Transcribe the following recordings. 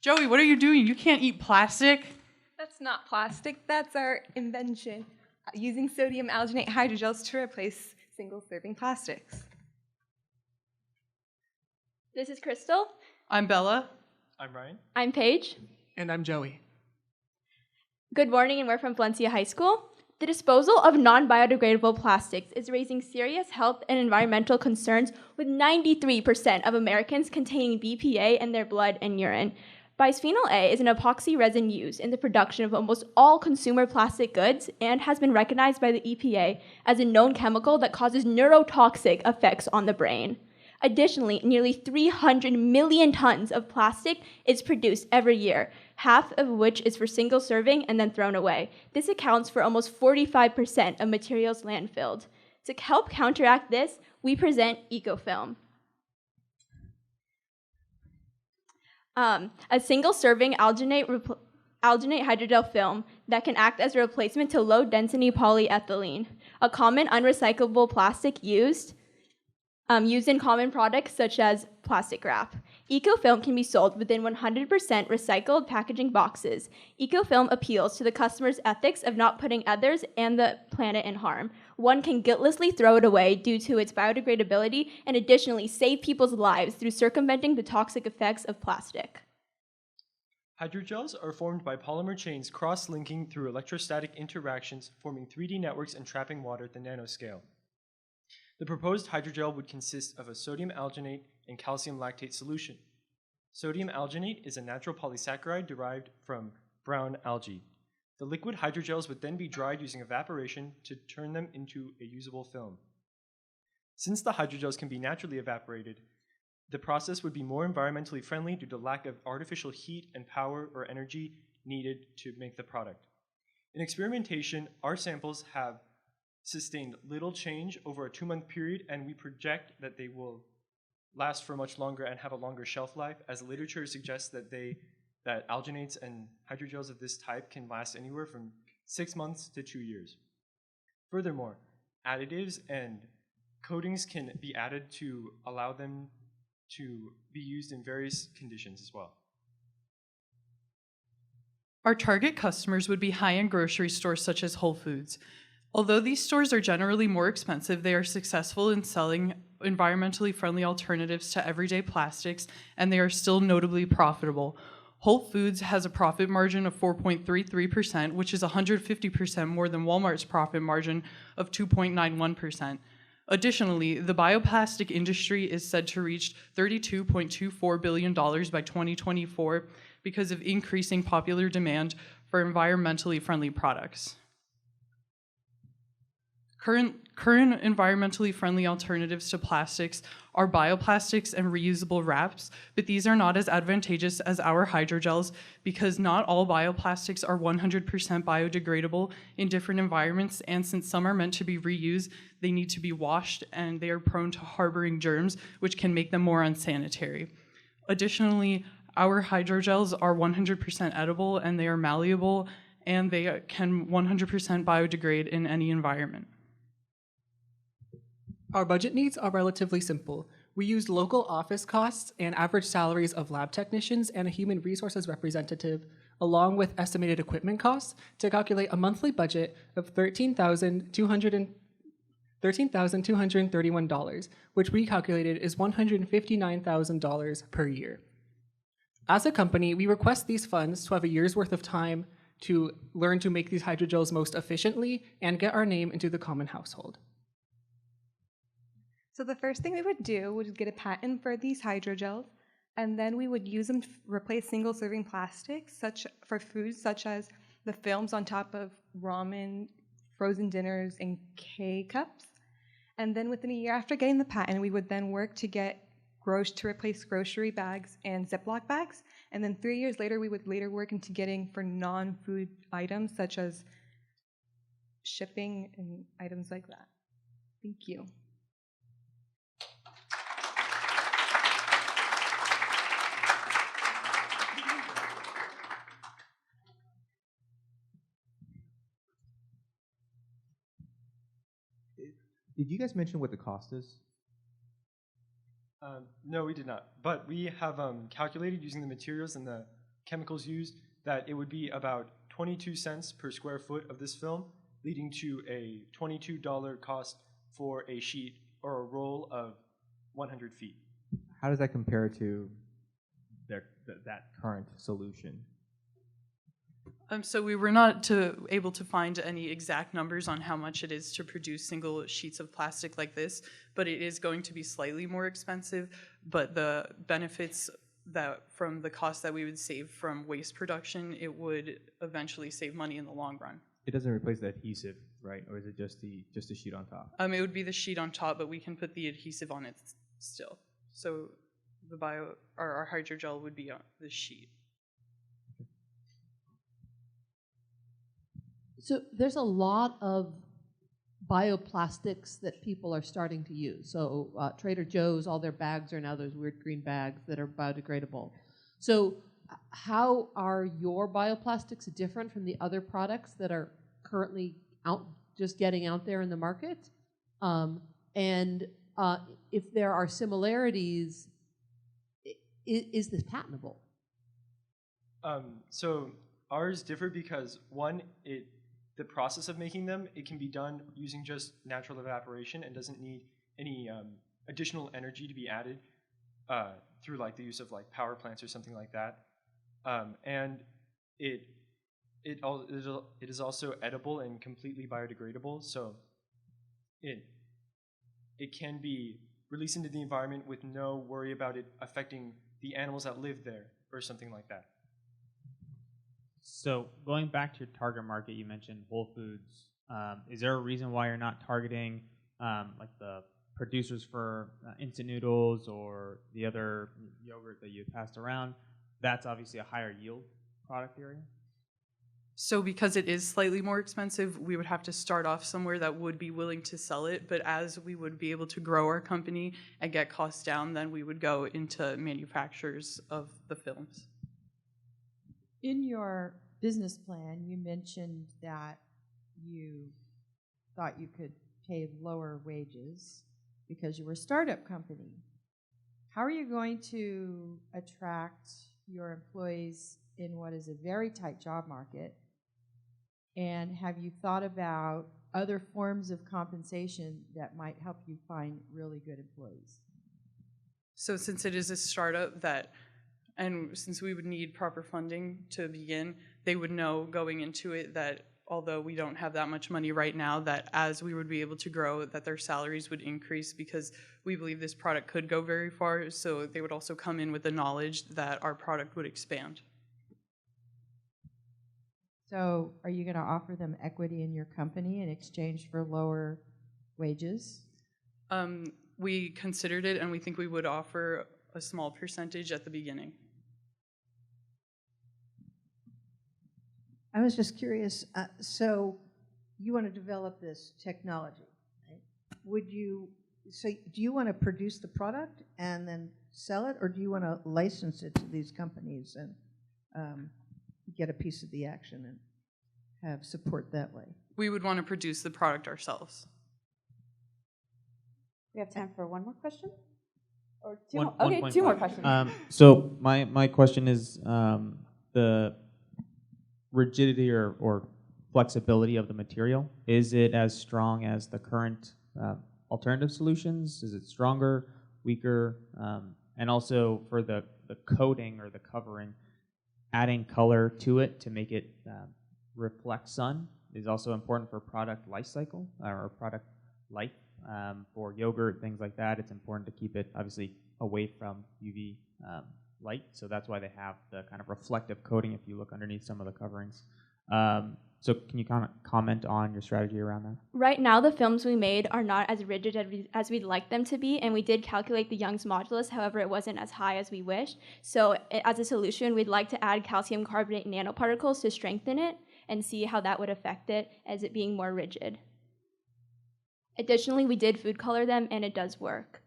Joey, what are you doing? You can't eat plastic. That's not plastic, that's our invention, using sodium alginate hydrogels to replace single-serving plastics. This is Crystal. I'm Bella. I'm Ryan. I'm Paige. And I'm Joey. Good morning, and we're from Valencia High School. The disposal of non-biodegradable plastics is raising serious health and environmental concerns, with 93% of Americans containing BPA in their blood and urine. Bisphenol A is an epoxy resin used in the production of almost all consumer plastic goods and has been recognized by the EPA as a known chemical that causes neurotoxic effects on the brain. Additionally, nearly 300 million tons of plastic is produced every year, half of which is for single serving and then thrown away. This accounts for almost 45% of materials landfilled. To help counteract this, we present EcoFilm. A single-serving alginate hydrogel film that can act as a replacement to low-density polyethylene, a common unrecyclable plastic used in common products such as plastic wrap. EcoFilm can be sold within 100% recycled packaging boxes. EcoFilm appeals to the customer's ethics of not putting others and the planet in harm. One can guiltlessly throw it away due to its biodegradability and additionally save people's lives through circumventing the toxic effects of plastic. Hydrogels are formed by polymer chains cross-linking through electrostatic interactions, forming 3D networks and trapping water at the nanoscale. The proposed hydrogel would consist of a sodium alginate and calcium lactate solution. Sodium alginate is a natural polysaccharide derived from brown algae. The liquid hydrogels would then be dried using evaporation to turn them into a usable film. Since the hydrogels can be naturally evaporated, the process would be more environmentally friendly due to lack of artificial heat and power or energy needed to make the product. In experimentation, our samples have sustained little change over a 2-month period, and we project that they will last for much longer and have a longer shelf life, as literature suggests that alginates and hydrogels of this type can last anywhere from 6 months to 2 years. Furthermore, additives and coatings can be added to allow them to be used in various conditions as well. Our target customers would be high-end grocery stores such as Whole Foods. Although these stores are generally more expensive, they are successful in selling environmentally friendly alternatives to everyday plastics, and they are still notably profitable. Whole Foods has a profit margin of 4.33%, which is 150% more than Walmart's profit margin of 2.91%. Additionally, the bioplastic industry is said to reach $32.24 billion by 2024 because of increasing popular demand for environmentally friendly products. Current environmentally friendly alternatives to plastics are bioplastics and reusable wraps, but these are not as advantageous as our hydrogels because not all bioplastics are 100% biodegradable in different environments, and since some are meant to be reused, they need to be washed and they are prone to harboring germs, which can make them more unsanitary. Additionally, our hydrogels are 100% edible and they are malleable, and they can 100% biodegrade in any environment. Our budget needs are relatively simple. We used local office costs and average salaries of lab technicians and a human resources representative, along with estimated equipment costs, to calculate a monthly budget of $13,231, which we calculated is $159,000 per year. As a company, we request these funds to have a year's worth of time to learn to make these hydrogels most efficiently and get our name into the common household. So the first thing we would do would get a patent for these hydrogels, and then we would use them to replace single-serving plastics for foods such as the films on top of ramen, frozen dinners, and K-cups. And then within a year after getting the patent, we would then work to replace grocery bags and Ziploc bags. And then 3 years later, we would later work into getting for non-food items such as shipping and items like that. Thank you. Did you guys mention what the cost is? No, we did not. But we have calculated using the materials in the chemicals used, that it would be about 22 cents per square foot of this film, leading to a $22 cost for a sheet or a roll of 100 feet. How does that compare to that current solution? So we were not able to find any exact numbers on how much it is to produce single sheets of plastic like this, but it is going to be slightly more expensive. But the benefits that from the cost that we would save from waste production, it would eventually save money in the long run. It doesn't replace the adhesive, right? Or is it just the sheet on top? It would be the sheet on top, but we can put the adhesive on it still. So our hydrogel would be on the sheet. So there's a lot of bioplastics that people are starting to use. So Trader Joe's, all their bags are now those weird green bags that are biodegradable. So how are your bioplastics different from the other products that are currently just getting out there in the market? And if there are similarities, is this patentable? So ours differ because, one, the process of making them, it can be done using just natural evaporation and doesn't need any additional energy to be added through like the use of like power plants or something like that. And it is also edible and completely biodegradable, so it can be released into the environment with no worry about it affecting the animals that live there or something like that. So going back to your target market, you mentioned Whole Foods. Is there a reason why you're not targeting like the producers for instant noodles or the other yogurt that you passed around? That's obviously a higher yield product area. So because it is slightly more expensive, we would have to start off somewhere that would be willing to sell it. But as we would be able to grow our company and get costs down, then we would go into manufacturers of the films. In your business plan, you mentioned that you thought you could pay lower wages because you were a startup company. How are you going to attract your employees in what is a very tight job market? And have you thought about other forms of compensation that might help you find really good employees? So since it is a startup and since we would need proper funding to begin, they would know going into it that although we don't have that much money right now, that as we would be able to grow, that their salaries would increase because we believe this product could go very far. So they would also come in with the knowledge that our product would expand. So are you going to offer them equity in your company in exchange for lower wages? We considered it, and we think we would offer a small percentage at the beginning. I was just curious, so you want to develop this technology, right? Do you want to produce the product and then sell it, or do you want to license it to these companies and get a piece of the action and have support that way? We would want to produce the product ourselves. We have time for one more question? Or two One- more? one Okay, point two more five. questions. So my question is the rigidity or flexibility of the material. Is it as strong as the current alternative solutions? Is it stronger, weaker? And also for the coating or the covering, adding color to it to make it reflect sun is also important for product life cycle or product life. For yogurt, things like that, it's important to keep it obviously away from UV light, so that's why they have the kind of reflective coating if you look underneath some of the coverings. So can you comment on your strategy around that? Right now, the films we made are not as rigid as we'd like them to be, and we did calculate the Young's modulus. However, it wasn't as high as we wished. So as a solution, we'd like to add calcium carbonate nanoparticles to strengthen it and see how that would affect it as it being more rigid. Additionally, we did food color them, and it does work.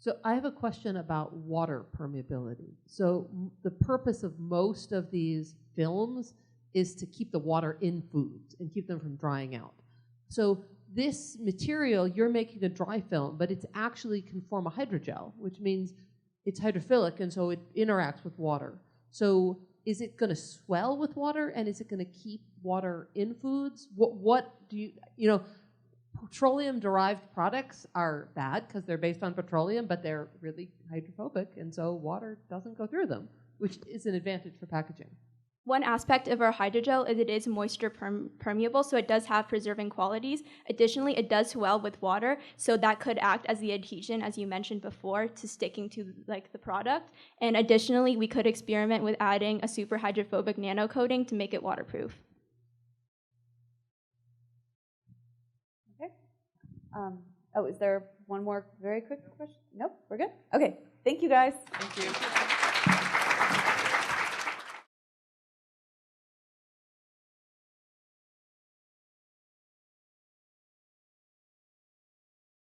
So I have a question about water permeability. So the purpose of most of these films is to keep the water in foods and keep them from drying out. So this material, you're making a dry film, but it's actually can form a hydrogel, which means it's hydrophilic, and so it interacts with water. So is it going to swell with water, and is it going to keep water in foods? What do you petroleum-derived products are bad because they're based on petroleum, but they're really hydrophobic, and so water doesn't go through them, which is an advantage for packaging. One aspect of our hydrogel is it is moisture permeable, so it does have preserving qualities. Additionally, it does swell with water, so that could act as the adhesion, as you mentioned before, to sticking to like the product. And additionally, we could experiment with adding a super hydrophobic nano coating to make it waterproof. Okay. Oh, is there one more very quick question? Nope, we're good. Okay, thank you guys. Thank you.